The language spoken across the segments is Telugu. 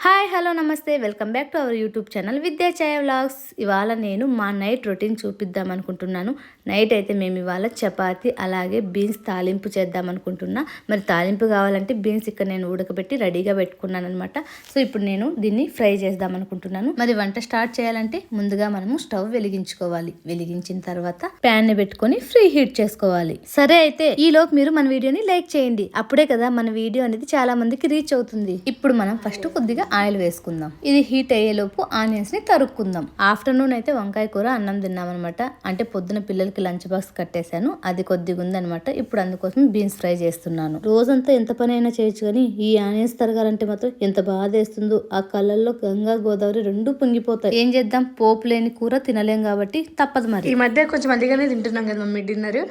హాయ్ హలో నమస్తే welcome back to our YouTube channel విద్యా ఛాయ వ్లాగ్స్. ఇవాళ నేను మా నైట్ రొటీన్ చూపిద్దాం అనుకుంటున్నాను. నైట్ అయితే మేము ఇవాళ చపాతి అలాగే బీన్స్ తాలింపు చేద్దాం అనుకుంటున్నా. మరి తాలింపు కావాలంటే బీన్స్ ఇక్కడ నేను ఉడకబెట్టి రెడీగా పెట్టుకున్నాను అనమాట. సో ఇప్పుడు నేను దీన్ని ఫ్రై చేద్దాం అనుకుంటున్నాను. మరి వంట స్టార్ట్ చేయాలంటే ముందుగా మనము స్టవ్ వెలిగించుకోవాలి. వెలిగించిన తర్వాత ప్యాన్ ని పెట్టుకొని ఫ్రీ హీట్ చేసుకోవాలి. సరే అయితే ఈలోపు మీరు మన వీడియోని లైక్ చేయండి. అప్పుడే కదా మన వీడియో అనేది చాలా మందికి రీచ్ అవుతుంది. ఇప్పుడు మనం ఫస్ట్ కొద్దిగా ఆయిల్ వేసుకుందాం. ఇది హీట్ అయ్యేలోపు ఆనియన్స్ ని తరుక్కుందాం. ఆఫ్టర్నూన్ అయితే వంకాయ కూర అన్నం తిన్నాం అనమాట. అంటే పొద్దున పిల్లలకి లంచ్ బాక్స్ కట్టేశాను, అది కొద్దిగా ఉందనమాట. ఇప్పుడు అందుకోసం బీన్స్ ఫ్రై చేస్తున్నాను. రోజంతా ఎంత పని అయినా చేయొచ్చు కానీ ఈ ఆనియన్స్ తరగాలంటే మాత్రం ఎంత బాధ వేస్తుందో. ఆ కళ్ళల్లో గంగా గోదావరి రెండు పొంగిపోతాయి. ఏం చేద్దాం, పోపు లేని కూర తినలేం కాబట్టి తప్పదు. మరి ఈ మధ్య కొంచెం అదిగానే తింటున్నాం కదా మమ్మీ డిన్నర్.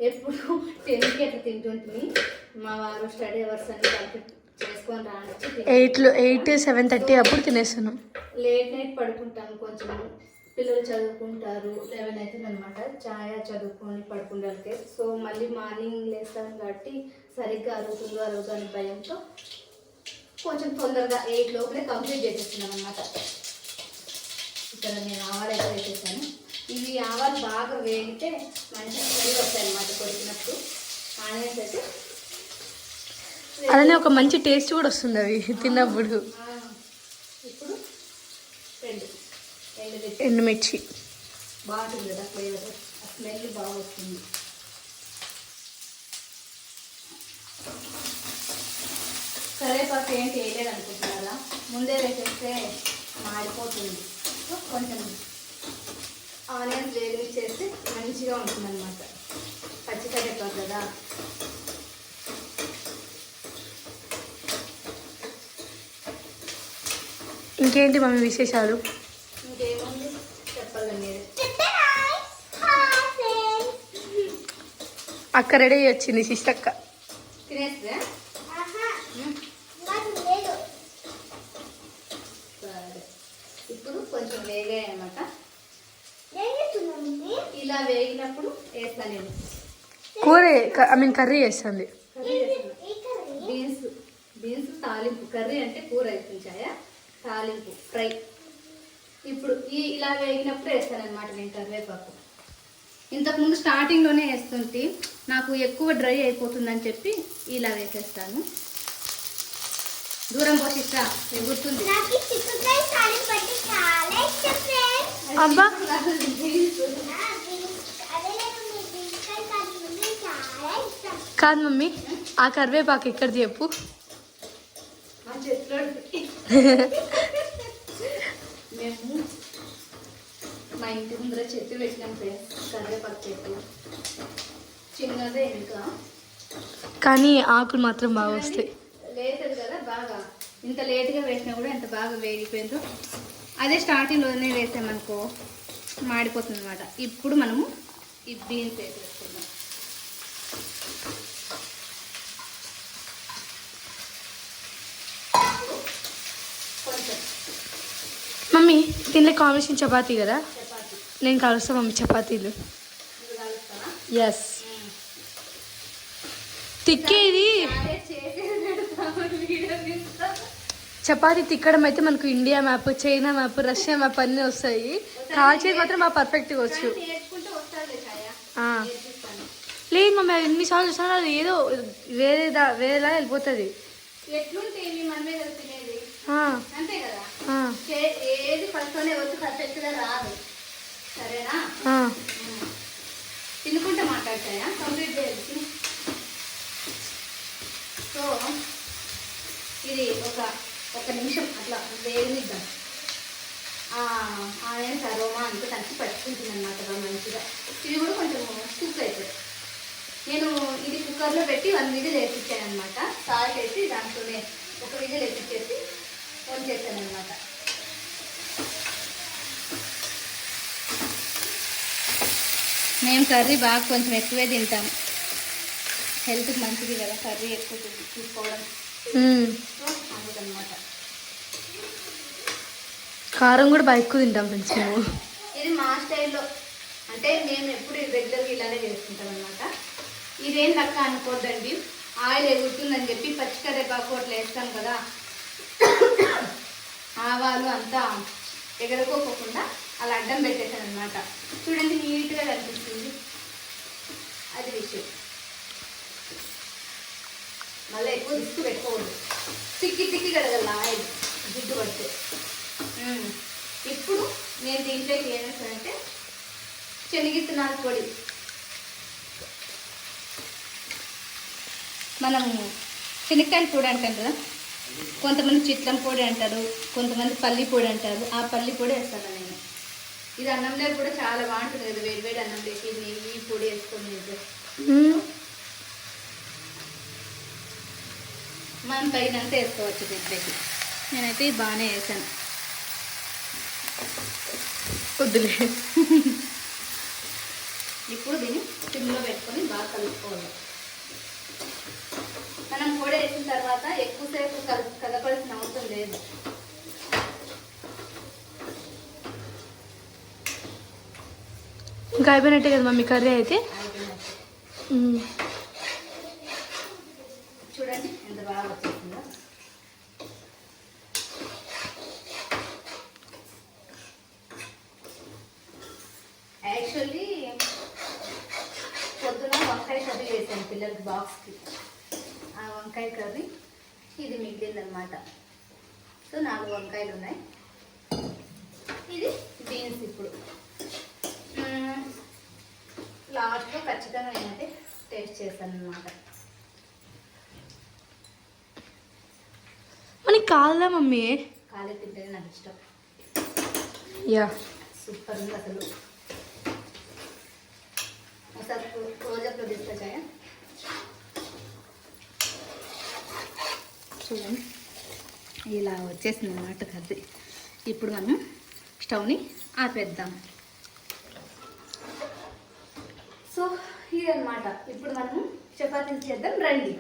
ఎప్పుడు 10కి అట్లా తింటుంటుంది. మా వారు స్టడీ అవర్స్ అన్ని చేసుకొని రాను 7:30 అప్పుడు తినేస్తాను. లేట్ నైట్ పడుకుంటాను. కొంచెం పిల్లలు చదువుకుంటారు, 11 అవుతుంది అనమాట. ఛాయ చదువుకొని పడుకుంటారు. సో మళ్ళీ మార్నింగ్ లేస్తాను కాబట్టి సరిగ్గా అరుగుతుందో అని భయంతో కొంచెం తొందరగా 8 లోపలే కంప్లీట్ చేసేస్తున్నాను అనమాట. ఇక్కడ నేను ఆవాలు అయితే వేసేసాను. ఇవి ఆవాలు బాగా వేగితే మంచిగా స్మెల్ వస్తాయి అనమాట కొడుకున్నప్పుడు. ఆనియన్స్ అయితే అలానే ఒక మంచి టేస్ట్ కూడా వస్తుంది అవి తిన్నప్పుడు. ఇప్పుడు ఎండుమిర్చి బాగుంటుంది కదా ఫ్లేవర్, ఆ స్మెల్ బాగా వస్తుంది. కరివేపాకు ఏంటి వేయలేదు అనుకుంటున్నారా? ముందే వేసేస్తే మాడిపోతుంది. సో కొంచెం ఆనియన్స్ వేగిచ్చేస్తే మంచిగా ఉంటుంది అనమాట. పచ్చి కరివేపాకు కదా. ఇంకేంటి మమ్మీ విశేషాలు? ఇంకేముంది చెప్పాలి మీరు. అక్క రెడీ వచ్చింది శిష్టక్క. తినేస్తే సరే. ఇప్పుడు కొంచెం వేగాయి అనమాట. ఇలా వేగినప్పుడు వేస్తాను నేను కూర, కర్రీ చేస్తుంది. బీన్స్ తాలింపు. కర్రీ అంటే కూర వేస్తుంచాయా, తాలింపు ఫ్రై. ఇప్పుడు ఇలా వేగినప్పుడు వేస్తాను అనమాట నేను కరివేపాకు. ఇంతకుముందు స్టార్టింగ్లోనే వేస్తుంటే నాకు ఎక్కువ డ్రై అయిపోతుందని చెప్పి ఇలా వేసేస్తాను. దూరం పోషిస్తా ఎగురుతుంది. అబ్బా కాదు మమ్మీ, ఆ కరివేపాకు ఎక్కడిది చెప్పు. మేము మా ఇంటి ముందర చెట్టు పెట్టినాం ఫ్రెండ్స్, కరివేపాకు చెట్టు. చిన్నదే ఇంకా, కానీ ఆకులు మాత్రం బాగా వస్తాయి. లేతది కదా బాగా. ఇంత లేట్గా వేసినా కూడా ఎంత బాగా వేగిపోయిందో. అదే స్టార్టింగ్లోనే వేసామనుకో మాడిపోతుంది అనమాట. ఇప్పుడు మనము ఈ బీన్స్ వేసేసుకుందాం. కొంచెం మమ్మీ దీనిలో కాంబినేషన్ చపాతీ కదా, చపాతీ నేను కలుస్తాను మమ్మీ చపాతీలు. కలుస్తావా? ఎస్. తిక్కేది చపాతీ తిక్కడం అయితే మనకు India map, China map, Russia map అన్నీ వస్తాయి. కాల్చేది మాత్రం బాగా పర్ఫెక్ట్గా వచ్చు. లేదు మమ్మీ, అది ఎన్నిసార్లు చూసినా అది ఏదో వేరేలా వెళ్ళిపోతుంది. అంతే కదా, ఏది ఫస్ట్లోనే వచ్చి పర్ఫెక్ట్గా రాదు. సరేనా? తినుకుంటే మాట్లాడతాయా? కంప్లీట్ చేయాలి. సో ఇది ఒక నిమిషం అట్లా వేగిద్దాం. ఆనియన్స్ అరోమా అంతా కలిసి పట్టుకుంటుంది అనమాట మంచిగా. ఇది కూడా కొంచెం కుక్ అవుతుంది. నేను ఇది కుక్కర్లో పెట్టి 1 విజిల్ వేసిచ్చాను అనమాట. సాల్ట్ వేసి దాంట్లోనే 1 విజిల్ వేసిచ్చేసి వంచేసాను అనమాట. మేము కర్రీ బాగా కొంచెం ఎక్కువే తింటాం. హెల్త్కి మంచిది కదా కర్రీ ఎక్కువ తీసుకోవడం. అందుకనమాట కారం కూడా బాగా ఎక్కువ తింటాం ఫ్రెండ్స్ మేము. ఇది మా స్టైల్లో, అంటే మేము ఎప్పుడు రెగ్యులర్గా ఇలానే చేసుకుంటాం అనమాట. ఇదేం దక్క అనుకోద్దండి, ఆయిల్ ఎగురుతుందని చెప్పి పచ్చి కరివేపాకు అట్లా వేస్తాం కదా, ఆవాలు అంతా ఎగరకోకుండా అలా అడ్డం పెట్టేసాను అనమాట. చూడండి నీట్గా కనిపిస్తుంది. అది విషయం. మళ్ళీ ఎక్కువ రిస్క్ పెట్టుకోకూడదు. తిక్కి కడగల ఆయిల్ జిడ్డు పడితే. ఇప్పుడు నేను దీంట్లోకి ఏం చేస్తానంటే శనగిత్తనాల పొడి, మనము శనక్కాయల పొడి అంటాం కదా, కొంతమంది చిట్లం పొడి అంటారు, కొంతమంది పల్లి పొడి అంటారు. ఆ పల్లి పొడి వేస్తాను నేను. ఇది అన్నంలో కూడా చాలా బాగుంటుంది కదా, వేడి అన్నంలోకి నెయ్యి పొడి వేసుకొని తింటే. మనం తగినంత వేసుకోవచ్చు దీంట్లోకి. నేనైతే ఇది బాగానే వేసాను. వద్దులే. ఇప్పుడు దీన్ని సిమ్లో పెట్టుకొని బాగా కలుపుకోవాలి. మనం పొడి వేసిన తర్వాత ఎక్కువసేపు కలపాల్సిన అవసరం లేదు. ఇంకా అయిపోయినట్టే కదా మమ్మీ కర్రీ అయితే. చూడండి ఎంత బాగా వచ్చేసిందో. యాక్చువల్లీ పొద్దున వంకాయ కర్రీ వేసాను పిల్లలకి బాక్స్కి. ఆ వంకాయ కర్రీ ఇది మిగిలిందనమాట. సో 4 వంకాయలు ఉన్నాయి. ఇది బీన్స్. ఇప్పుడు లాస్ట్లో ఖచ్చితంగా నేనైతే టేస్ట్ చేశాను అనమాట. మనకి కాదా మమ్మీ? కాలే తింటేనే నాకు ఇష్టం. యా, సూపర్ ఉంది అసలు. ఒకసారి రోజులో తీసుకొచ్చాయా చూడండి, ఇలా వచ్చేసింది అన్నమాట కర్రీ. ఇప్పుడు మనం స్టవ్ని ఆపేద్దాం. సో ఇదన్నమాట. ఇప్పుడు మనం చపాతీలు చేద్దాం రండి.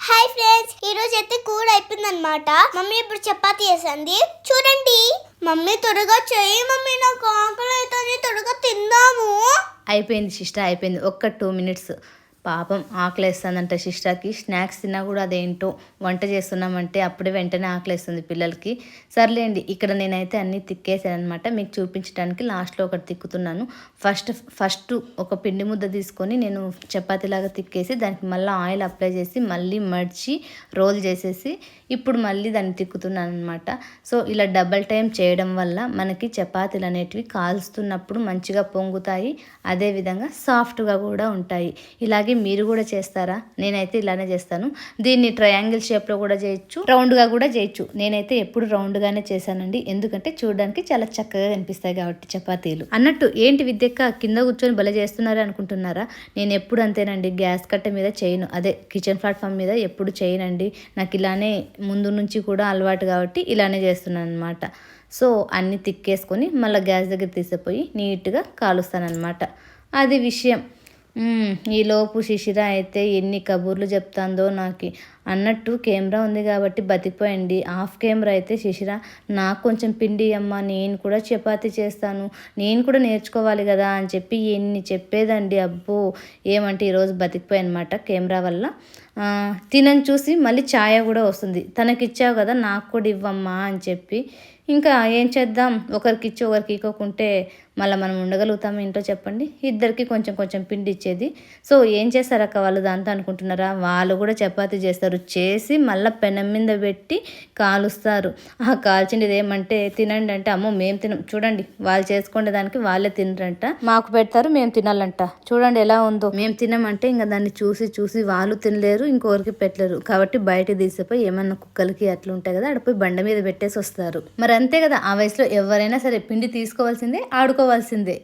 హాయ్ ఫ్రెండ్స్, ఈరోజు అయితే కూర అయిపోయిందనమాట. మమ్మీ ఇప్పుడు చపాతీ చేసింది చూడండి. మమ్మీ త్వరగా చేయి మమ్మీ, నాకు ఆకలి అవుతుంది, త్వరగా తిందాము. అయిపోయింది సిస్టర్, అయిపోయింది. ఒక్క 2 మినిట్స్. పాపం ఆకలేస్తుందంట సిస్టర్కి. స్నాక్స్ తిన్నా కూడా అదేంటో వంట చేస్తున్నామంటే అప్పుడే వెంటనే ఆకలేస్తుంది పిల్లలకి. సర్లేండి, ఇక్కడ నేనైతే అన్నీ తిక్కేసాను అనమాట. మీకు చూపించడానికి లాస్ట్లో ఒకటి తిక్కుతున్నాను. ఫస్ట్ ఒక పిండి ముద్ద తీసుకొని నేను చపాతీలాగా తిక్కేసి దానికి మళ్ళీ ఆయిల్ అప్లై చేసి మళ్ళీ మడిచి రోల్ చేసేసి ఇప్పుడు మళ్ళీ దాన్ని తిక్కుతున్నాను అనమాట. సో ఇలా డబల్ టైం చేయడం వల్ల మనకి చపాతీలు అనేటివి కాల్స్తున్నప్పుడు మంచిగా పొంగుతాయి, అదేవిధంగా సాఫ్ట్గా కూడా ఉంటాయి. ఇలాగే మీరు కూడా చేస్తారా? నేనైతే ఇలానే చేస్తాను. దీన్ని ట్రయాంగిల్ షేప్లో కూడా చేయొచ్చు, రౌండ్గా కూడా చేయొచ్చు. నేనైతే ఎప్పుడు రౌండ్గానే చేశానండి, ఎందుకంటే చూడడానికి చాలా చక్కగా కనిపిస్తాయి కాబట్టి చపాతీలు. అన్నట్టు ఏంటి విద్యక్క కింద కూర్చొని భలే చేస్తున్నారా అనుకుంటున్నారా? నేను ఎప్పుడు అంతేనండి, గ్యాస్ కట్ట మీద చేయను, అదే కిచెన్ ప్లాట్ఫామ్ మీద ఎప్పుడు చేయనండి. నాకు ఇలానే ముందు నుంచి కూడా అలవాటు కాబట్టి ఇలానే చేస్తున్నాను అనమాట. సో అన్నీ తిక్కేసుకొని మళ్ళీ గ్యాస్ దగ్గర తీసిపోయి నీట్గా కాలుస్తానమాట. అది విషయం. ఈలోపు శిశిర అయితే ఎన్ని కబుర్లు చెప్తాందో నాకు. అన్నట్టు కెమెరా ఉంది కాబట్టి బతికిపోయండి. ఆఫ్ కెమెరా అయితే శిశిర నాకు కొంచెం పిండి అమ్మ, నేను కూడా చపాతీ చేస్తాను, నేను కూడా నేర్చుకోవాలి కదా అని చెప్పి ఎన్ని చెప్పేదండి. అబ్బో ఏమంటే ఈరోజు బతికిపోయాయి అనమాట కెమెరా వల్ల. తినని చూసి మళ్ళీ ఛాయ కూడా వస్తుంది, తనకిచ్చావు కదా నాకు కూడా ఇవ్వమ్మా అని చెప్పి. ఇంకా ఏం చేద్దాం, ఒకరికి ఇచ్చి ఒకరికి ఇవ్వకుంటే మళ్ళీ మనం ఉండగలుగుతాం ఏంటో చెప్పండి. ఇద్దరికి కొంచెం కొంచెం పిండి ఇచ్చేది. సో ఏం చేస్తారక్క వాళ్ళు దాంతో అనుకుంటున్నారా? వాళ్ళు కూడా చపాతీ చేస్తారు, చేసి మళ్ళీ పెనం మీద పెట్టి కాలుస్తారు. ఆ కాల్చింది ఏమంటే తినండి అంటే అమ్మో మేము తినం. చూడండి, వాళ్ళు చేసుకునే దానికి వాళ్ళే తినరంట, మాకు పెడతారు మేము తినాలంట. చూడండి ఎలా ఉందో. మేము తినమంటే ఇంకా దాన్ని చూసి చూసి వాళ్ళు తినలేరు, ఇంకొకరికి పెట్టలేరు. కాబట్టి బయట తీసిపోయి ఏమన్నా కుక్కలకి అట్లా ఉంటాయి కదా, అడిపోయి బండ మీద పెట్టేసి వస్తారు. మరి అంతే కదా, ఆ వయసులో ఎవరైనా సరే పిండి తీసుకోవాల్సిందే, ఆడుకోవాల్సిందే.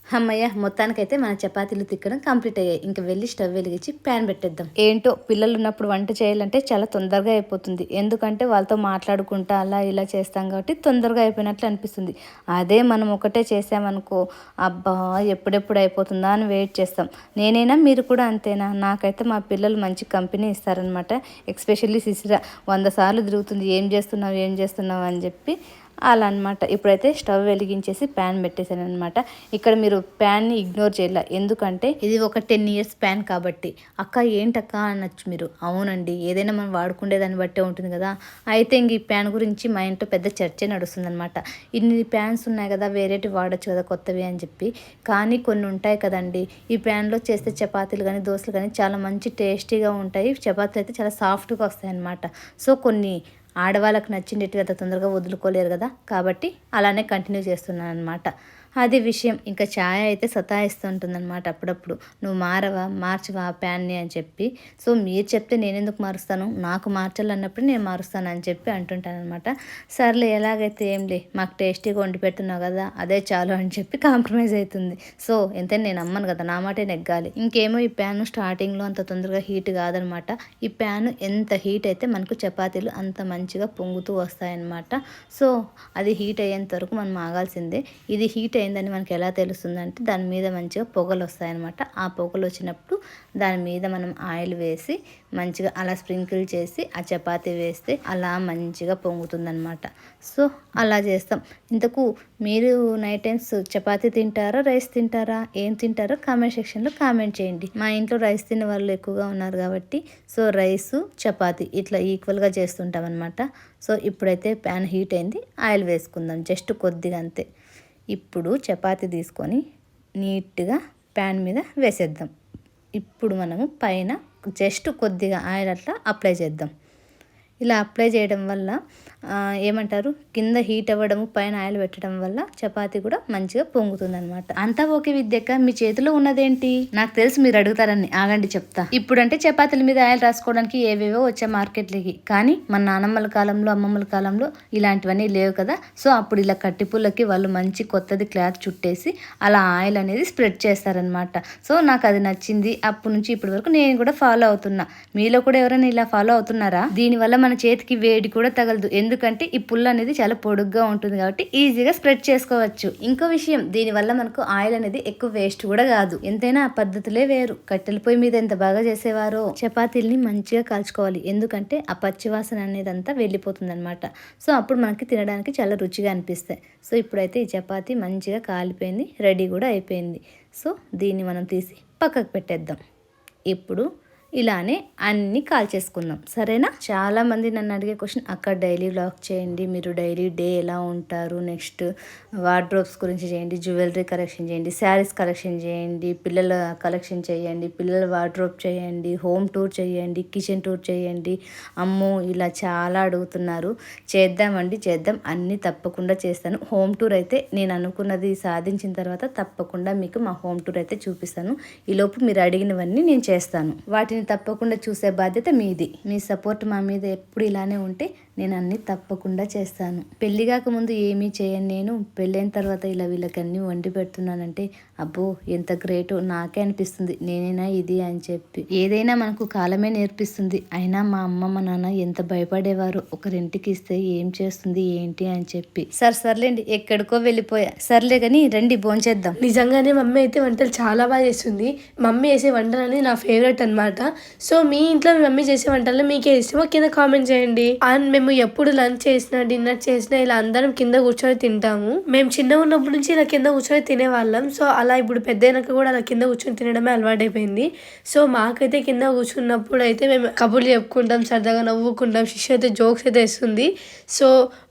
అమ్మయ్య, మొత్తానికైతే మన చపాతీలు తిక్కడం కంప్లీట్ అయ్యాయి. ఇంకా వెళ్ళి స్టవ్ వెలిగించి ప్యాన్ పెట్టేద్దాం. ఏంటో పిల్లలు ఉన్నప్పుడు వంట చేయాలంటే చాలా తొందరగా అయిపోతుంది, ఎందుకంటే వాళ్ళతో మాట్లాడుకుంటా అలా ఇలా చేస్తాం కాబట్టి తొందరగా అయిపోయినట్లు అనిపిస్తుంది. అదే మనం ఒకటే చేసామనుకో, అబ్బా ఎప్పుడెప్పుడు అయిపోతుందా అని వెయిట్ చేస్తాం. నేనైనా మీరు కూడా అంతేనా? నాకైతే మా పిల్లలు మంచి కంపెనీ ఇస్తారనమాట. ఎస్పెషల్లీ శిశిర 100 సార్లు తిరుగుతుంది, ఏం చేస్తున్నావు అని చెప్పి. అలా అనమాట. ఇప్పుడైతే స్టవ్ వెలిగించేసి ప్యాన్ పెట్టేశాను అనమాట. ఇక్కడ మీరు ప్యాన్ని ఇగ్నోర్ చేయాల, ఎందుకంటే ఇది ఒక 10 years ప్యాన్ కాబట్టి. అక్క ఏంటక్క అనొచ్చు మీరు. అవునండి, ఏదైనా మనం వాడుకునే దాన్ని బట్టే ఉంటుంది కదా. అయితే ఇంక ఈ ప్యాన్ గురించి మా ఇంట్లో పెద్ద చర్చే నడుస్తుంది అనమాట. ఇన్ని ప్యాన్స్ ఉన్నాయి కదా, వేరేటి వాడచ్చు కదా కొత్తవి అని చెప్పి. కానీ కొన్ని ఉంటాయి కదండి, ఈ ప్యాన్లో చేస్తే చపాతీలు కానీ దోశలు కానీ చాలా మంచి టేస్టీగా ఉంటాయి. చపాతీలు అయితే చాలా సాఫ్ట్గా వస్తాయి అనమాట. సో కొన్ని ఆడవాళ్ళకి నచ్చినట్టుగా అంత తొందరగా వదులుకోలేరు కదా, కాబట్టి అలానే కంటిన్యూ చేస్తున్నాను అనమాట. అది విషయం. ఇంకా ఛాయ్ అయితే సతాయిస్తూ ఉంటుందన్నమాట అప్పుడప్పుడు, నువ్వు మార్చవా ఆ ప్యాన్ని అని చెప్పి. సో మీరు చెప్తే నేను ఎందుకు మారుస్తాను, నాకు మార్చాలన్నప్పుడు నేను మారుస్తాను అని చెప్పి అంటుంటాను అనమాట. సర్లే ఎలాగైతే ఏంలే, మాకు టేస్టీగా వండి పెడుతున్నావు కదా అదే చాలు అని చెప్పి కాంప్రమైజ్ అవుతుంది. సో ఎంతైనా నేను అమ్మను కదా, నా మాటే నెగ్గాలి. ఇంకేమో ఈ ప్యాన్ స్టార్టింగ్లో అంత తొందరగా హీట్ కాదనమాట. ఈ ప్యాన్ ఎంత హీట్ అయితే మనకు చపాతీలు అంత మంచిగా పొంగుతూ వస్తాయన్నమాట. సో అది హీట్ అయ్యేంత వరకు మనం ఆగాల్సిందే. ఇది హీట్ అయిందని మనకి ఎలా తెలుస్తుందంటే దాని మీద మంచిగా పొగలు వస్తాయన్నమాట. ఆ పొగలు వచ్చినప్పుడు దాని మీద మనం ఆయిల్ వేసి మంచిగా అలా స్ప్రింకిల్ చేసి ఆ చపాతీ వేస్తే అలా మంచిగా పొంగుతుందన్నమాట. సో అలా చేస్తాం. ఇంతకు మీరు నైట్ టైమ్స్ చపాతీ తింటారా, రైస్ తింటారా, ఏం తింటారో కామెంట్ సెక్షన్లో కామెంట్ చేయండి. మా ఇంట్లో రైస్ తినే వాళ్ళు ఎక్కువగా ఉన్నారు కాబట్టి సో రైసు చపాతీ ఇట్లా ఈక్వల్గా చేస్తుంటాం అనమాట. సో ఇప్పుడైతే ప్యాన్ హీట్ అయింది, ఆయిల్ వేసుకుందాం జస్ట్ కొద్దిగా అంతే. ఇప్పుడు చపాతీ తీసుకొని నీట్గా ప్యాన్ మీద వేసేద్దాం. ఇప్పుడు మనము పైన జస్ట్ కొద్దిగా ఆయిల్ అట్లా అప్లై చేద్దాం. ఇలా అప్లై చేయడం వల్ల ఏమంటారు, కింద హీట్ అవ్వడము, పైన ఆయిల్ పెట్టడం వల్ల చపాతీ కూడా మంచిగా పొంగుతుంది అనమాట. అంతా ఓకే విద్యక్క, మీ చేతిలో ఉన్నదేంటి? నాకు తెలుసు మీరు అడుగుతారని, ఆగండి చెప్తా. ఇప్పుడంటే చపాతీల మీద ఆయిల్ రాసుకోవడానికి ఏవేవో వచ్చే మార్కెట్లకి, కానీ మన నానమ్మల కాలంలో అమ్మమ్మల కాలంలో ఇలాంటివన్నీ లేవు కదా. సో అప్పుడు ఇలా కట్టిపుల్లకి వాళ్ళు మంచి కొత్తది క్లాత్ చుట్టేసి అలా ఆయిల్ అనేది స్ప్రెడ్ చేస్తారనమాట. సో నాకు అది నచ్చింది. అప్పటి నుంచి ఇప్పటి వరకు నేను కూడా ఫాలో అవుతున్నా. మీలో కూడా ఎవరైనా ఇలా ఫాలో అవుతున్నారా? దీనివల్ల మన చేతికి వేడి కూడా తగలదు, ఎందుకంటే ఈ పుల్ల అనేది చాలా పొడుగ్గా ఉంటుంది కాబట్టి ఈజీగా స్ప్రెడ్ చేసుకోవచ్చు. ఇంకో విషయం, దీనివల్ల మనకు ఆయిల్ అనేది ఎక్కువ వేస్ట్ కూడా కాదు. ఎంతైనా ఆ పద్ధతులే వేరు. కట్టెల పొయ్యి మీద ఎంత బాగా చేసేవారో. చపాతీల్ని మంచిగా కాల్చుకోవాలి, ఎందుకంటే ఆ పచ్చివాసన అనేది అంతా వెళ్ళిపోతుంది అనమాట. సో అప్పుడు మనకి తినడానికి చాలా రుచిగా అనిపిస్తాయి. సో ఇప్పుడైతే ఈ చపాతీ మంచిగా కాలిపోయింది, రెడీ కూడా అయిపోయింది. సో దీన్ని మనం తీసి పక్కకు పెట్టేద్దాం. ఇప్పుడు ఇలానే అన్నీ కాల్చేసుకుందాం, సరేనా? చాలా మంది నన్ను అడిగే క్వశ్చన్, అక్కడ డైలీ వ్లాగ్ చేయండి, మీరు డైలీ డే ఎలా ఉంటారు, నెక్స్ట్ వార్డ్రోబ్స్ గురించి చేయండి, జ్యువెలరీ కలెక్షన్ చేయండి, శారీస్ కలెక్షన్ చేయండి, పిల్లల కలెక్షన్ చేయండి, పిల్లల వార్డ్రోబ్ చేయండి, హోమ్ టూర్ చేయండి, కిచెన్ టూర్ చేయండి. అమ్మో ఇలా చాలా అడుగుతున్నారు. చేద్దామండి, చేద్దాం, అన్నీ తప్పకుండా చేస్తాను. హోమ్ టూర్ అయితే నేను అనుకున్నది సాధించిన తర్వాత తప్పకుండా మీకు మా హోమ్ టూర్ అయితే చూపిస్తాను. ఈలోపు మీరు అడిగినవన్నీ నేను చేస్తాను. వాటిని తప్పకుండా చూసే బాధ్యత మీది. మీ సపోర్ట్ మా మీద ఎప్పుడు ఇలానే ఉంటే నేను అన్నీ తప్పకుండా చేస్తాను. పెళ్లి కాకముందు ఏమీ చేయను నేను, పెళ్ళైన తర్వాత ఇలా వీళ్ళకి అన్నీ వండి పెడుతున్నానంటే అబ్బో ఎంత గ్రేటో నాకే అనిపిస్తుంది. నేనేనా ఇది అని చెప్పి. ఏదైనా మనకు కాలమే నేర్పిస్తుంది. అయినా మా అమ్మ మా నాన్న ఎంత భయపడేవారు, ఒకరింటికి ఇస్తే ఏం చేస్తుంది ఏంటి అని చెప్పి. సర్లేండి, ఎక్కడికో వెళ్ళిపోయా. సర్లే కానీ రండి భోంచేద్దాం. నిజంగానే మమ్మీ అయితే వంటలు చాలా బాగా చేస్తుంది. మమ్మీ చేసే వంటలు అనేది నా ఫేవరెట్ అనమాట. సో మీ ఇంట్లో మీ మమ్మీ చేసే వంటల్లో మీకే ఇష్టమో కింద కామెంట్ చేయండి. అండ్ మేము ఎప్పుడు లంచ్ చేసినా డిన్నర్ చేసినా ఇలా అందరం కింద కూర్చొని తింటాము. మేము చిన్నగా ఉన్నప్పటి నుంచి ఇలా కింద కూర్చొని తినేవాళ్ళం. సో అలా ఇప్పుడు పెద్దయినాక కూడా అలా కింద కూర్చొని తినడమే అలవాటైపోయింది. సో మాకైతే కింద కూర్చున్నప్పుడు అయితే మేము కబుర్లు చెప్పుకుంటాం, సరదాగా నవ్వుకుంటాం. శిష్యు అయితే జోక్స్ అయితే వేస్తుంది. సో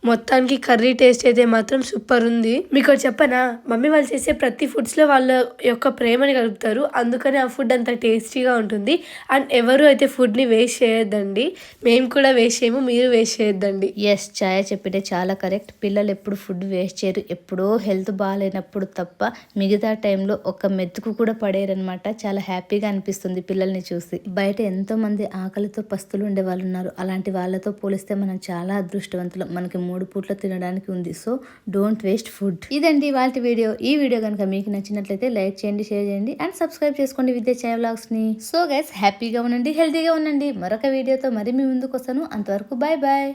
మొత్తానికి కర్రీ టేస్ట్ అయితే మాత్రం సూపర్ ఉంది. మీకు చెప్పనా, మమ్మీ వాళ్ళు చేసే ప్రతి ఫుడ్స్లో వాళ్ళ యొక్క ప్రేమని కలుపుతారు, అందుకని ఆ ఫుడ్ అంత టేస్టీగా ఉంటుంది. అండ్ ఎవరు అయితే ఫుడ్ని వేస్ట్ చేయొద్దండి. మేము కూడా వేస్ట్ చేయము, మీరు వేస్ట్ చేయొద్దండి. ఎస్, ఛాయ చెప్పితే చాలా కరెక్ట్. పిల్లలు ఎప్పుడు ఫుడ్ వేస్ట్ చేయరు, ఎప్పుడో హెల్త్ బాగాలేనప్పుడు తప్ప మిగతా టైంలో ఒక మెతుకు కూడా పడేరనమాట. చాలా హ్యాపీగా అనిపిస్తుంది పిల్లల్ని చూసి. బయట ఎంతో మంది ఆకలితో పస్తులు ఉండే వాళ్ళు ఉన్నారు. అలాంటి వాళ్ళతో పోలిస్తే మనం చాలా అదృష్టవంతులు. మనకి 3 పూట్ల తినడానికి ఉంది. So don't waste food. ఇదండి వాళ్ళ వీడియో. ఈ వీడియో కనుక మీకు నచ్చినట్లయితే లైక్ చేయండి, షేర్ చేయండి అండ్ సబ్స్క్రైబ్ చేసుకోండి విద్యా ఛాయ వ్లాగ్స్ ని. సో గైస్, హ్యాపీగా ఉండండి, హెల్తీగా ఉండండి. మరొక వీడియోతో మరి మీ ముందుకు వస్తాను. అంతవరకు బాయ్ బాయ్.